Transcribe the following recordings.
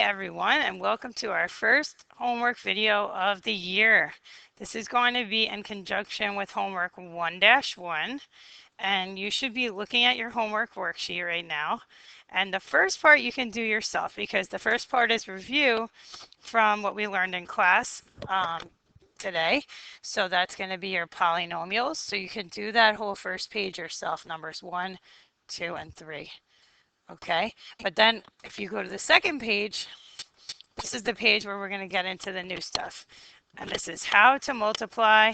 everyone, and welcome to our first homework video of the year. This is going to be in conjunction with homework 1-1, and you should be looking at your homework worksheet right now. And the first part you can do yourself, because the first part is review from what we learned in class today. So that's going to be your polynomials. So you can do that whole first page yourself, numbers 1, 2, and 3. Okay, but then if you go to the second page, this is the page where we're going to get into the new stuff. And this is how to multiply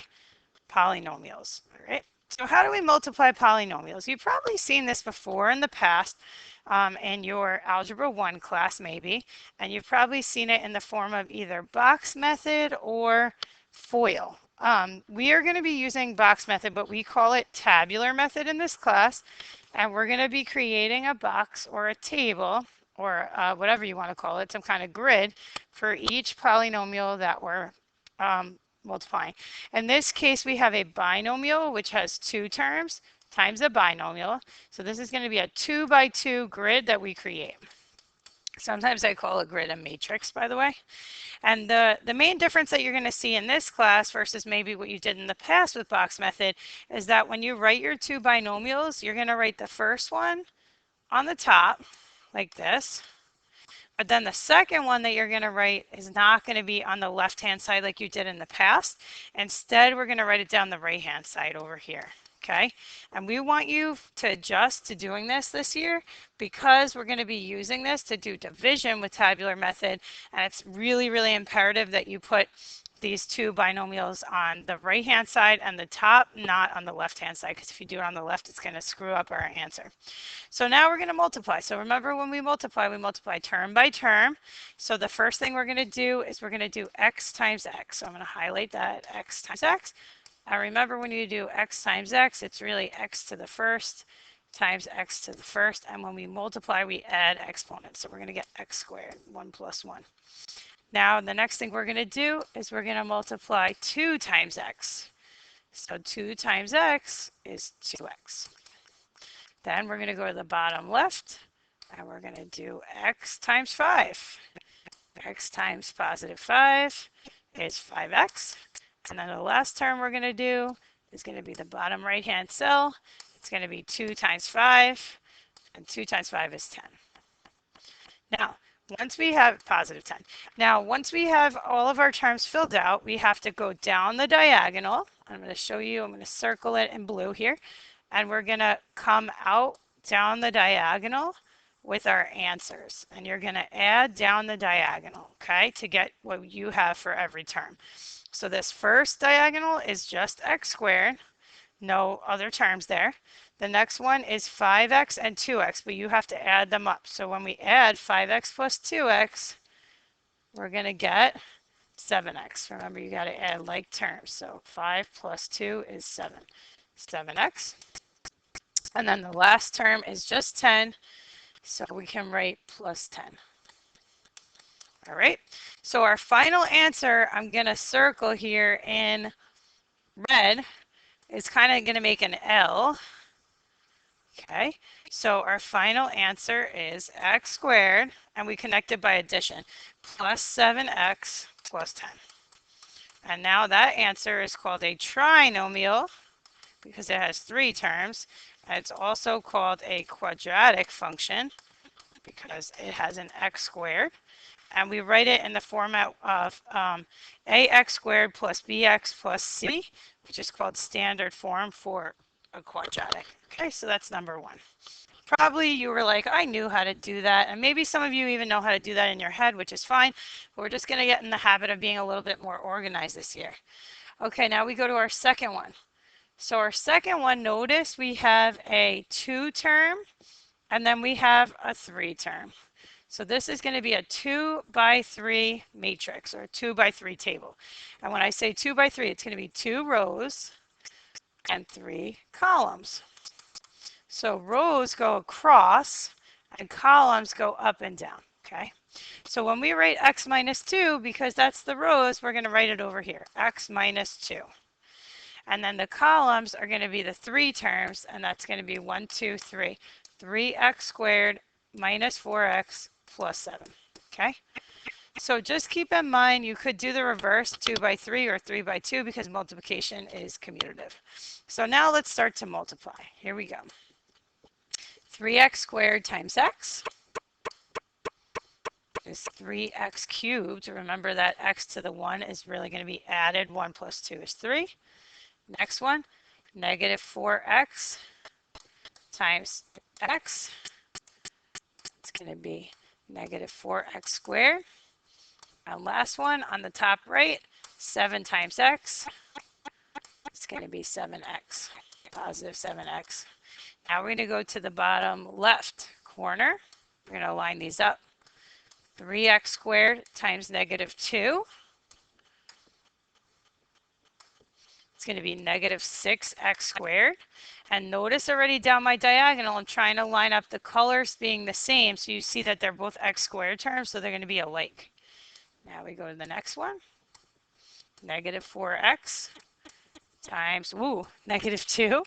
polynomials. All right. So how do we multiply polynomials? You've probably seen this before in the past in your Algebra 1 class maybe. And you've probably seen it in the form of either box method or FOIL. We are going to be using box method, but we call it tabular method in this class. And we're going to be creating a box or a table or whatever you want to call it, some kind of grid for each polynomial that we're multiplying. In this case, we have a binomial, which has 2 terms times a binomial. So this is going to be a 2x2 grid that we create. Sometimes I call a grid a matrix, by the way. And the main difference that you're going to see in this class versus maybe what you did in the past with box method is that when you write your 2 binomials, you're going to write the first one on the top like this. But then the second one that you're going to write is not going to be on the left-hand side like you did in the past. Instead, we're going to write it down the right-hand side over here. Okay, and we want you to adjust to doing this year because we're going to be using this to do division with tabular method, and it's really, really imperative that you put these 2 binomials on the right hand side and the top, not on the left hand side, because if you do it on the left, it's going to screw up our answer. So now we're going to multiply. So remember, when we multiply term by term. So the first thing we're going to do is we're going to do x times x. So I'm going to highlight that, x times x. And remember, when you do x times x, it's really x to the first times x to the first. And when we multiply, we add exponents. So we're going to get x squared, 1 plus 1. Now, the next thing we're going to do is we're going to multiply 2 times x. So 2 times x is 2x. Then we're going to go to the bottom left, and we're going to do x times 5. X times positive 5 is 5x. And then the last term we're going to do is going to be the bottom right-hand cell. It's going to be 2 times 5, and 2 times 5 is 10. Now, once we have positive 10. Now, once we have all of our terms filled out, we have to go down the diagonal. I'm going to show you, I'm going to circle it in blue here. And we're going to come out down the diagonal with our answers. And you're going to add down the diagonal, okay, to get what you have for every term. So this first diagonal is just x squared, no other terms there. The next one is 5x and 2x, but you have to add them up. So when we add 5x plus 2x, we're going to get 7x. Remember, you got to add like terms. So 5 plus 2 is 7. 7x. And then the last term is just 10, so we can write plus 10. All right, so our final answer, I'm going to circle here in red, is kind of going to make an L. Okay, so our final answer is x squared, and we connect it by addition, plus 7x plus 10. And now that answer is called a trinomial because it has 3 terms. And it's also called a quadratic function because it has an x squared. And we write it in the format of ax squared plus bx plus c, which is called standard form for a quadratic. Okay, so that's number 1. Probably you were like, I knew how to do that. And maybe some of you even know how to do that in your head, which is fine. But we're just going to get in the habit of being a little bit more organized this year. Okay, now we go to our second one. So our second one, notice we have a 2 term, and then we have a 3 term. So this is going to be a 2 by 3 matrix, or a 2 by 3 table. And when I say 2 by 3, it's going to be 2 rows and 3 columns. So rows go across and columns go up and down. Okay. So when we write x minus 2, because that's the rows, we're going to write it over here, x minus 2. And then the columns are going to be the 3 terms, and that's going to be 1, 2, 3. 3x squared minus 4x plus 7. Okay, so just keep in mind you could do the reverse 2 by 3 or 3 by 2 because multiplication is commutative. So now let's start to multiply. Here we go. 3x squared times x is 3x cubed. Remember that x to the 1 is really going to be added. 1 plus 2 is 3. Next one, negative 4x times x. It's going to be negative 4x squared. And last one on the top right, 7 times x. It's going to be 7x, positive 7x. Now we're going to go to the bottom left corner. We're going to line these up. 3x squared times negative 2. It's going to be negative 6x squared. And notice already down my diagonal, I'm trying to line up the colors being the same. So you see that they're both x squared terms, so they're going to be alike. Now we go to the next one. Negative 4x times, negative 2.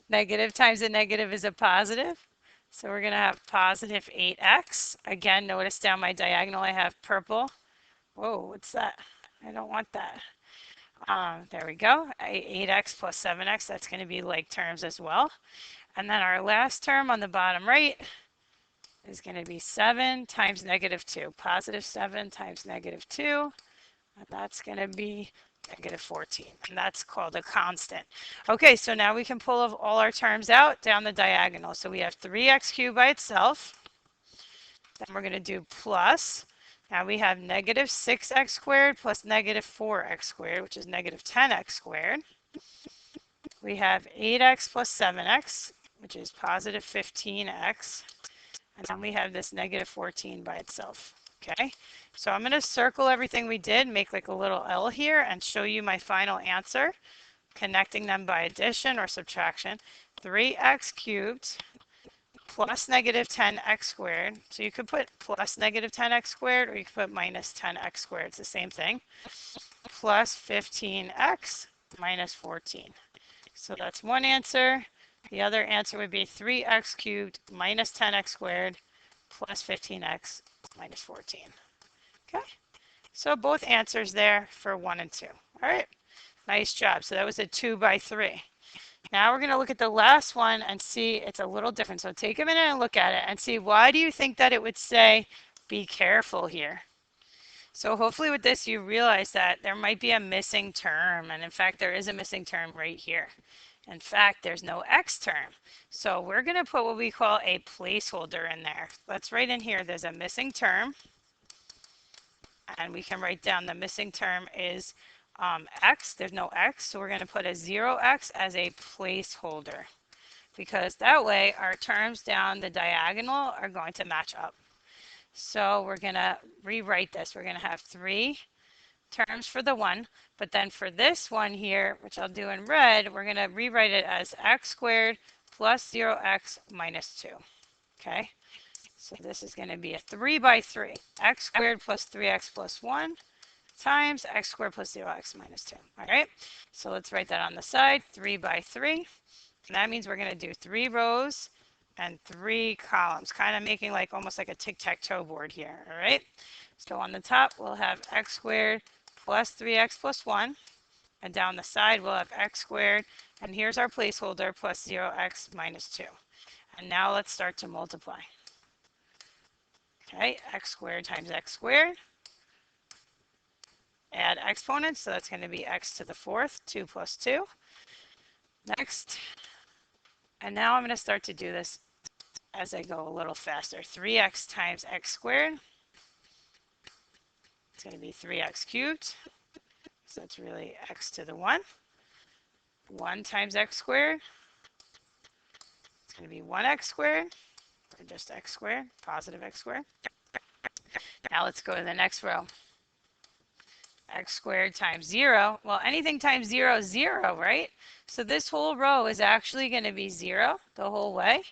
Negative times a negative is a positive. So we're going to have positive 8x. Again, notice down my diagonal I have purple. Whoa, what's that? I don't want that. There we go. 8x plus 7x, that's going to be like terms as well. And then our last term on the bottom right is going to be 7 times negative 2. Positive 7 times negative 2. And that's going to be negative 14. And that's called a constant. Okay, so now we can pull all our terms out down the diagonal. So we have 3x cubed by itself. Then we're going to do plus. Now we have negative 6x squared plus negative 4x squared, which is negative 10x squared. We have 8x plus 7x, which is positive 15x. And then we have this negative 14 by itself. Okay, so I'm going to circle everything we did, make like a little L here, and show you my final answer, connecting them by addition or subtraction. 3x cubed plus negative 10x squared. So you could put plus negative 10x squared, or you could put minus 10x squared. It's the same thing. Plus 15x minus 14. So that's one answer. The other answer would be 3x cubed minus 10x squared plus 15x minus 14. Okay, so both answers there for 1 and 2. All right, nice job. So that was a 2 by 3. Now we're going to look at the last one and see it's a little different. So take a minute and look at it and see, why do you think that it would say be careful here? So hopefully with this you realize that there might be a missing term, and in fact there is a missing term right here. In fact, there's no x term. So we're going to put what we call a placeholder in there. Let's write in here there's a missing term, and we can write down the missing term is x. There's no x, so we're going to put a 0x as a placeholder, because that way our terms down the diagonal are going to match up. So we're going to rewrite this. We're going to have 3 terms for the 1, but then for this one here, which I'll do in red, we're going to rewrite it as x squared plus 0x minus 2. Okay, so this is going to be a 3 by 3. X squared plus 3x plus 1 times x squared plus 0x minus 2. All right, so let's write that on the side. 3 by 3. And that means we're going to do 3 rows and 3 columns, kind of making like almost like a tic-tac-toe board here. All right, so on the top we'll have x squared plus 3x plus 1. And down the side we'll have x squared. And here's our placeholder, plus 0x minus 2. And now let's start to multiply. Okay, x squared times x squared. Add exponents, so that's going to be x to the 4th, 2 plus 2. Next. And now I'm going to start to do this as I go a little faster. 3x times x squared. It's going to be 3x cubed. So that's really x to the 1. 1 times x squared. It's going to be 1x squared, or just x squared, positive x squared. Now let's go to the next row. X squared times 0. Well, anything times 0 is 0, right? So this whole row is actually going to be 0 the whole way.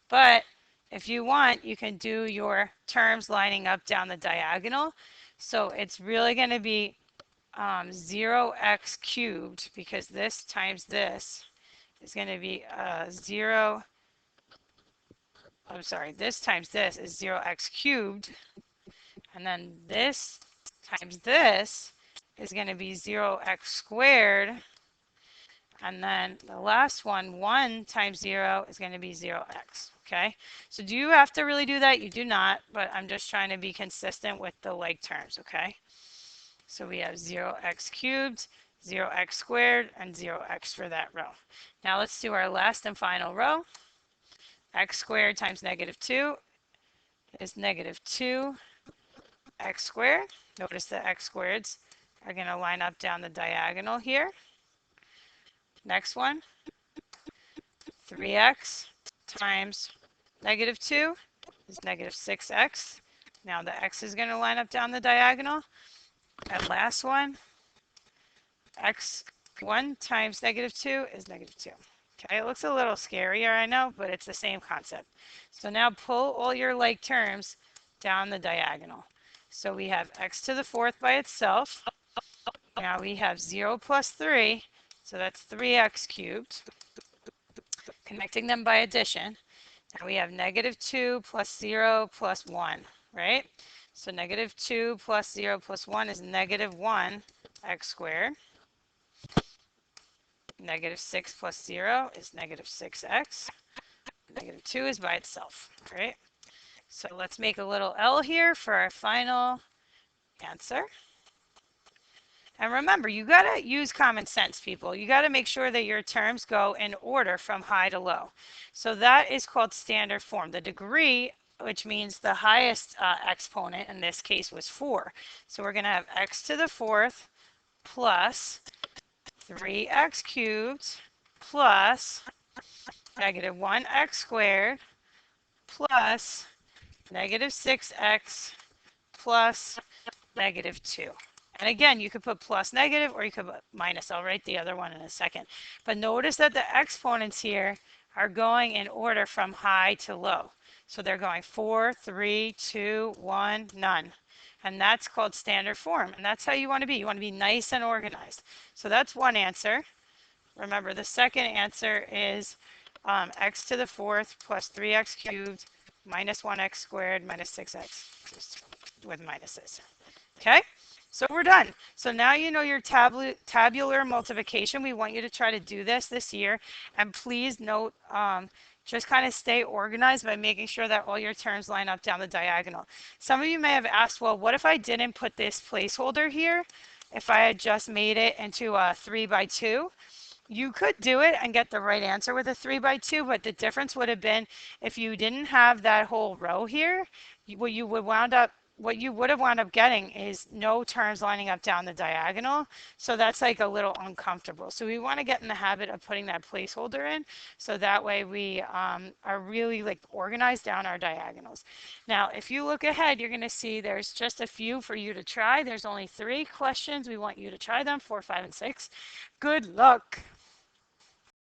But if you want, you can do your terms lining up down the diagonal. So it's really going to be 0x cubed, because this times this is going to be 0 I'm sorry, this times this is 0x cubed, and then this times this is going to be 0x squared, and then the last one, 1 times 0 is going to be 0x, okay? So do you have to really do that? You do not, but I'm just trying to be consistent with the like terms, okay? So we have 0x cubed, 0x squared, and 0x for that row. Now let's do our last and final row. X squared times negative 2 is negative 2x squared. Notice the x squareds are going to line up down the diagonal here. Next one, 3x times negative 2 is negative 6x. Now the x is going to line up down the diagonal. And last one, x1 times negative 2 is negative 2. Okay, it looks a little scarier, I know, but it's the same concept. So now pull all your like terms down the diagonal. So we have x to the fourth by itself. Now we have 0 plus 3, so that's 3x cubed. Connecting them by addition. Now we have negative 2 plus 0 plus 1, right? So negative 2 plus 0 plus 1 is negative 1x squared. Negative 6 plus 0 is negative 6x. Negative 2 is by itself, right? So let's make a little L here for our final answer. And remember, you got to use common sense, people. You got to make sure that your terms go in order from high to low. So that is called standard form. The degree, which means the highest exponent in this case was 4. So we're going to have x to the fourth plus 3x cubed plus negative 1x squared plus negative 6x plus negative 2. And again, you could put plus negative or you could put minus. I'll write the other one in a second. But notice that the exponents here are going in order from high to low. So they're going 4, 3, 2, 1, none. And that's called standard form. And that's how you want to be. You want to be nice and organized. So that's one answer. Remember, the second answer is x to the fourth plus 3x cubed minus 1x squared minus 6x, just with minuses. Okay, so we're done. So now you know your tabular multiplication. We want you to try to do this year. And please note, just kind of stay organized by making sure that all your terms line up down the diagonal. Some of you may have asked, well, what if I didn't put this placeholder here? If I had just made it into a 3 by 2? You could do it and get the right answer with a 3 by 2, but the difference would have been if you didn't have that whole row here, what you would have wound up getting is no terms lining up down the diagonal. So that's like a little uncomfortable. So we want to get in the habit of putting that placeholder in. So that way we are really like organized down our diagonals. Now, if you look ahead, you're going to see there's just a few for you to try. There's only 3 questions. We want you to try them, 4, 5, and 6. Good luck.